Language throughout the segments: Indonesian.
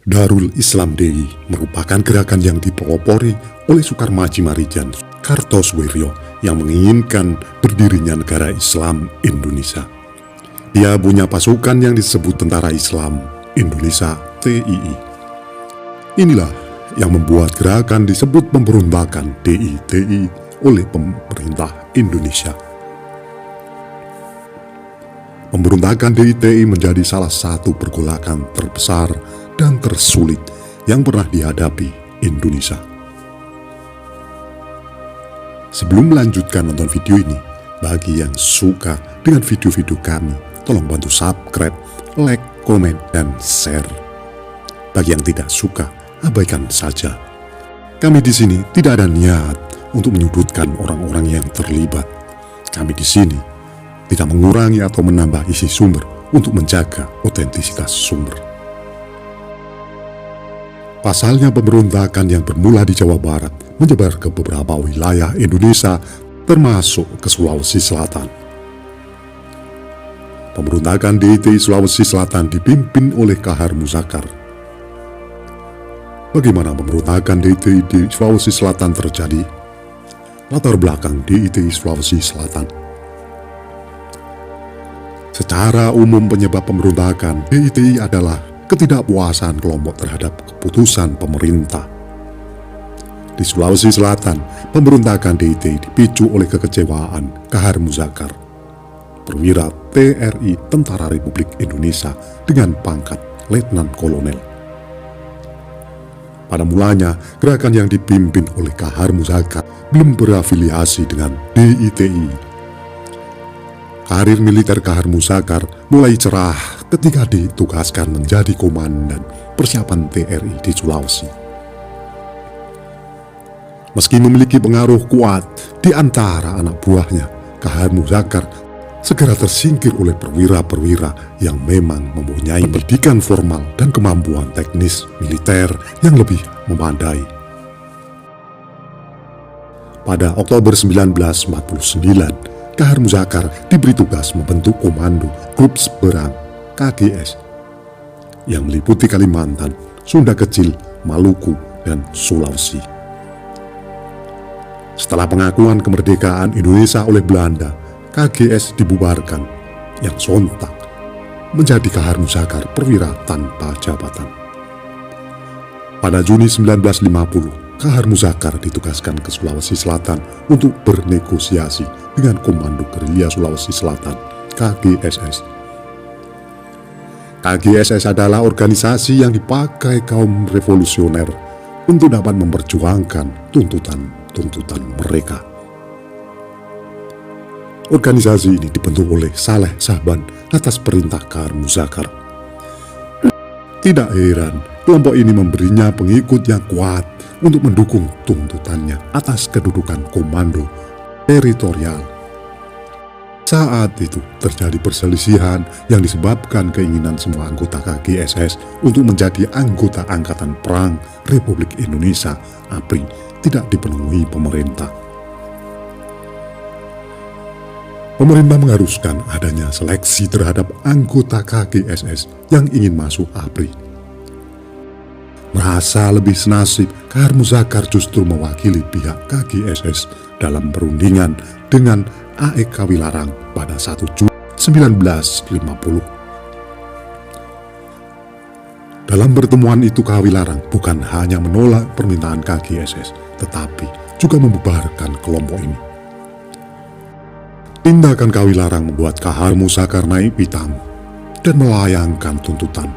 Darul Islam DI merupakan gerakan yang dipelopori oleh Soekarmaji Marijan Kartosoewiryo yang menginginkan berdirinya negara Islam Indonesia. Dia punya pasukan yang disebut Tentara Islam Indonesia TII. Inilah yang membuat gerakan disebut pemberontakan DI-TI oleh pemerintah Indonesia. Pemberontakan DI-TI menjadi salah satu pergolakan terbesar dan tersulit yang pernah dihadapi Indonesia. Sebelum melanjutkan nonton video ini, bagi yang suka dengan video-video kami, tolong bantu subscribe, like, komen, dan share. Bagi yang tidak suka, abaikan saja. Kami di sini tidak ada niat untuk menyudutkan orang-orang yang terlibat. Kami di sini tidak mengurangi atau menambah isi sumber untuk menjaga otentisitas sumber. Pasalnya, pemberontakan yang bermula di Jawa Barat menyebar ke beberapa wilayah Indonesia termasuk ke Sulawesi Selatan. Pemberontakan DI-TI Sulawesi Selatan dipimpin oleh Kahar Muzakar. Bagaimana pemberontakan DI-TI di Sulawesi Selatan terjadi? Latar belakang DI-TI Sulawesi Selatan. Secara umum, penyebab pemberontakan DI-TI adalah ketidakpuasan kelompok terhadap keputusan pemerintah. Di Sulawesi Selatan, pemberontakan DI-TI dipicu oleh kekecewaan Kahar Muzakar, perwira TRI Tentara Republik Indonesia dengan pangkat Letnan Kolonel. Pada mulanya, gerakan yang dipimpin oleh Kahar Muzakar belum berafiliasi dengan DI-TI. Karir militer Kahar Muzakar mulai cerah ketika ditugaskan menjadi komandan persiapan TRI di Sulawesi. Meski memiliki pengaruh kuat di antara anak buahnya, Kahar Muzakar segera tersingkir oleh perwira-perwira yang memang mempunyai pendidikan formal dan kemampuan teknis militer yang lebih memadai. Pada Oktober 1949, Kahar Muzakar diberi tugas membentuk Komando Grup Seberang KGS yang meliputi Kalimantan, Sunda Kecil, Maluku, dan Sulawesi. Setelah pengakuan kemerdekaan Indonesia oleh Belanda, KGS dibubarkan yang sontak menjadi Kahar Muzakar perwira tanpa jabatan. Pada Juni 1950, Kahar Muzakar ditugaskan ke Sulawesi Selatan untuk bernegosiasi dengan Komando Gerilya Sulawesi Selatan KGSS. KGSS adalah organisasi yang dipakai kaum revolusioner untuk dapat memperjuangkan tuntutan mereka. Organisasi ini dibentuk oleh Saleh Sahban atas perintah Kahar Muzakar. Tidak heran, kelompok ini memberinya pengikut yang kuat untuk mendukung tuntutannya atas kedudukan komando teritorial. Saat itu terjadi perselisihan yang disebabkan keinginan semua anggota KGSS untuk menjadi anggota Angkatan Perang Republik Indonesia APRI tidak dipenuhi pemerintah. Pemerintah mengharuskan adanya seleksi terhadap anggota KGSS yang ingin masuk APRI. Merasa lebih senasib, Kahar Muzakar justru mewakili pihak KGSS dalam perundingan dengan AEK Kawilarang pada 1 Juli 1950. Dalam pertemuan itu, Kawilarang bukan hanya menolak permintaan KGSS, tetapi juga membubarkan kelompok ini. Tindakan Kawilarang membuat Kahar Muzakar naik pitam dan melayangkan tuntutan.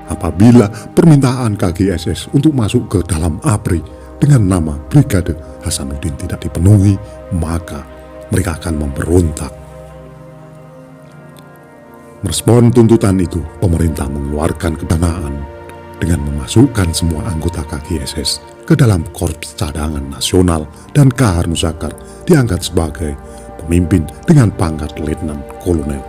Apabila permintaan KGSS untuk masuk ke dalam APRI dengan nama Brigade Hasanuddin tidak dipenuhi, maka mereka akan memberontak. Merespon tuntutan itu, pemerintah mengeluarkan kedanaan dengan memasukkan semua anggota KGSS ke dalam Korps Cadangan Nasional dan Kahar Muzakar diangkat sebagai pemimpin dengan pangkat Letnan Kolonel.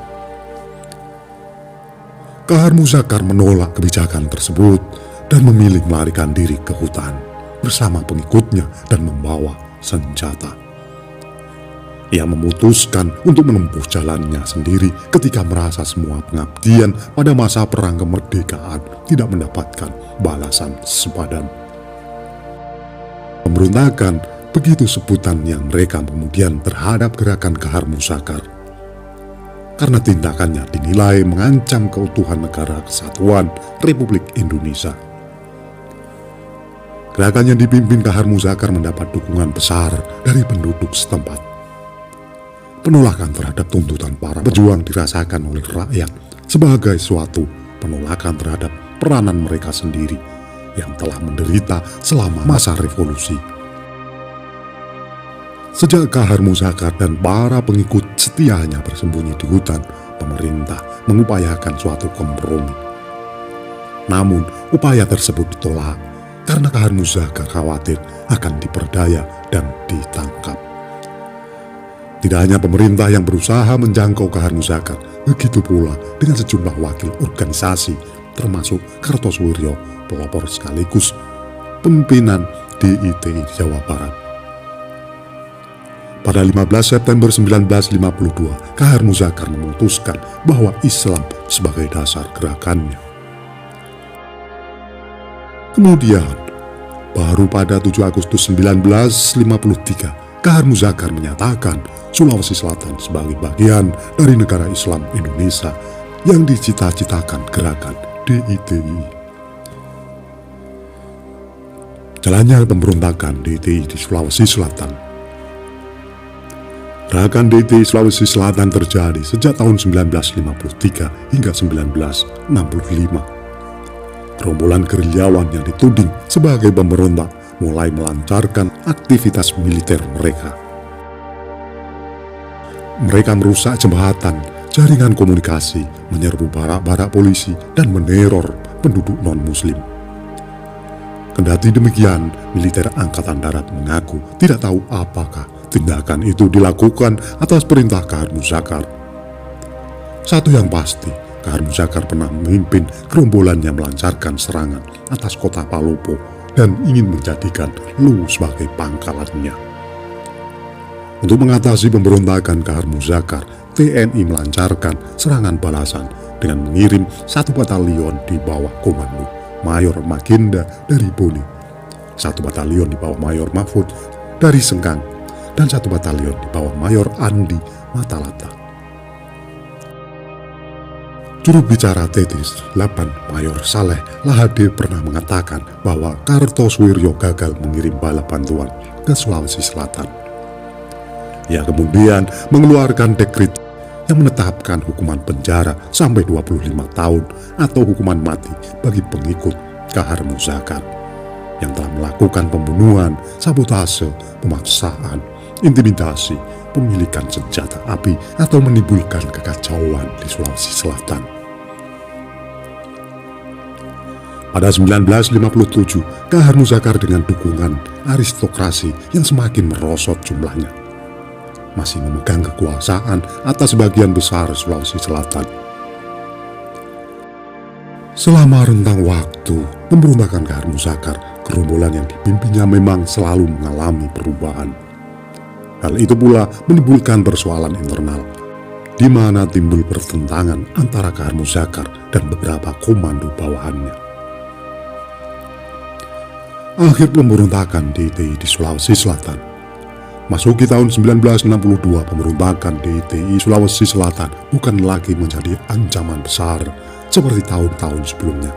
Kahar Muzakar menolak kebijakan tersebut dan memilih melarikan diri ke hutan bersama pengikutnya dan membawa senjata. Ia memutuskan untuk menempuh jalannya sendiri ketika merasa semua pengabdian pada masa perang kemerdekaan tidak mendapatkan balasan sepadan. Pemberontakan, begitu sebutan yang mereka kemudian terhadap gerakan Kahar Muzakar, karena tindakannya dinilai mengancam keutuhan negara kesatuan Republik Indonesia. Gerakan yang dipimpin Kahar Muzakar mendapat dukungan besar dari penduduk setempat. Penolakan terhadap tuntutan para pejuang dirasakan oleh rakyat sebagai suatu penolakan terhadap peranan mereka sendiri yang telah menderita selama masa revolusi. Sejak Kahar Muzakar dan para pengikut setianya bersembunyi di hutan, pemerintah mengupayakan suatu kompromi. Namun, upaya tersebut ditolak karena Kahar Muzakar khawatir akan diperdaya dan ditangkap. Tidak hanya pemerintah yang berusaha menjangkau Kahar Muzakar, begitu pula dengan sejumlah wakil organisasi, termasuk Kartosuwiryo, pelopor sekaligus pimpinan DITI Jawa Barat. Pada 15 September 1952, Kahar Muzakar memutuskan bahwa Islam sebagai dasar gerakannya. Kemudian, baru pada 7 Agustus 1953, Kahar Muzakar menyatakan Sulawesi Selatan sebagai bagian dari negara Islam Indonesia yang dicita-citakan gerakan DITI. Jalannya pemberontakan DITI di Sulawesi Selatan. Gerakan DITI Sulawesi Selatan terjadi sejak tahun 1953 hingga 1965. Gerombolan gerilyawan yang dituding sebagai pemberontak mulai melancarkan aktivitas militer mereka. Mereka merusak jembatan, jaringan komunikasi, menyerbu barak-barak polisi, dan meneror penduduk non-muslim. Kendati demikian, militer Angkatan Darat mengaku tidak tahu apakah tindakan itu dilakukan atas perintah Kahar Muzakar. Satu yang pasti, Kahar Muzakar pernah memimpin gerombolan yang melancarkan serangan atas kota Palopo dan ingin menjadikan Luwu sebagai pangkalannya. Untuk mengatasi pemberontakan Kahar Muzakar, TNI melancarkan serangan balasan dengan mengirim 1 batalion di bawah komando Mayor Magenda dari Boni, 1 batalion di bawah Mayor Mahfud dari Sengkang, dan 1 batalion di bawah Mayor Andi Matalata. Juru bicara T8 Mayor Saleh Lahade pernah mengatakan bahwa Kartosuwiryo gagal mengirim bala bantuan ke Sulawesi Selatan. Ia kemudian mengeluarkan dekret yang menetapkan hukuman penjara sampai 25 tahun atau hukuman mati bagi pengikut Kahar Muzakar yang telah melakukan pembunuhan, sabotase, pemaksaan, intimidasi, pemilikan senjata api, atau menimbulkan kekacauan di Sulawesi Selatan. Pada 1957, Kahar Muzakar dengan dukungan aristokrasi yang semakin merosot jumlahnya masih memegang kekuasaan atas sebagian besar Sulawesi Selatan. Selama rentang waktu pemberontakan Kahar Muzakar, gerombolan yang dipimpinnya memang selalu mengalami perubahan. Hal itu pula menimbulkan persoalan internal, di mana timbul pertentangan antara Kahar Muzakar dan beberapa komando bawahannya. Akhir pemberontakan DITI di Sulawesi Selatan. Masuki tahun 1962, pemberontakan DITI Sulawesi Selatan bukan lagi menjadi ancaman besar seperti tahun-tahun sebelumnya.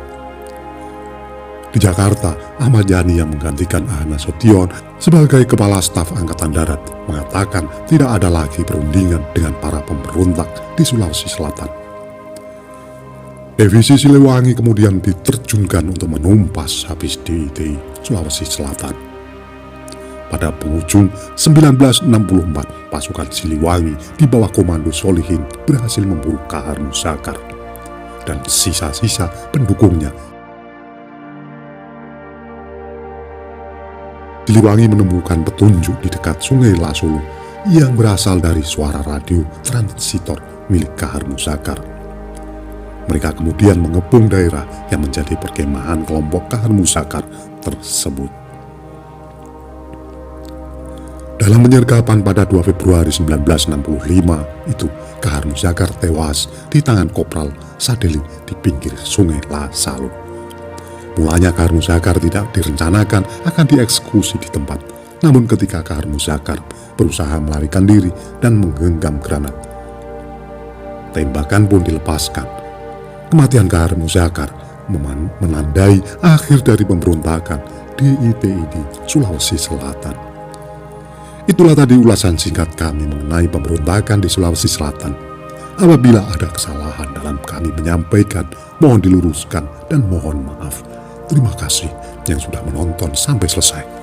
Di Jakarta, Ahmad Yani yang menggantikan Ahana Sotion sebagai Kepala Staf Angkatan Darat mengatakan tidak ada lagi perundingan dengan para pemberontak di Sulawesi Selatan. Divisi Siliwangi kemudian diterjunkan untuk menumpas habis DITI Sulawesi Selatan. Pada penghujung 1964, pasukan Siliwangi di bawah komando Solihin berhasil memburu Kahar Muzakar dan sisa-sisa pendukungnya. Siliwangi menemukan petunjuk di dekat Sungai Lasolo yang berasal dari suara radio transitor milik Kahar Muzakar. Mereka kemudian mengepung daerah yang menjadi perkemahan kelompok Kahar Muzakar tersebut. Dalam penyergapan pada 2 Februari 1965 itu, Kahar Muzakar tewas di tangan Kopral Sadeli di pinggir sungai La Salu. Mulanya Kahar Muzakar tidak direncanakan akan dieksekusi di tempat. Namun ketika Kahar Muzakar berusaha melarikan diri dan menggenggam granat, tembakan pun dilepaskan. Kematian Kahar Muzakar menandai akhir dari pemberontakan di ITID Sulawesi Selatan. Itulah tadi ulasan singkat kami mengenai pemberontakan di Sulawesi Selatan. Apabila ada kesalahan dalam kami menyampaikan, mohon diluruskan dan mohon maaf. Terima kasih yang sudah menonton sampai selesai.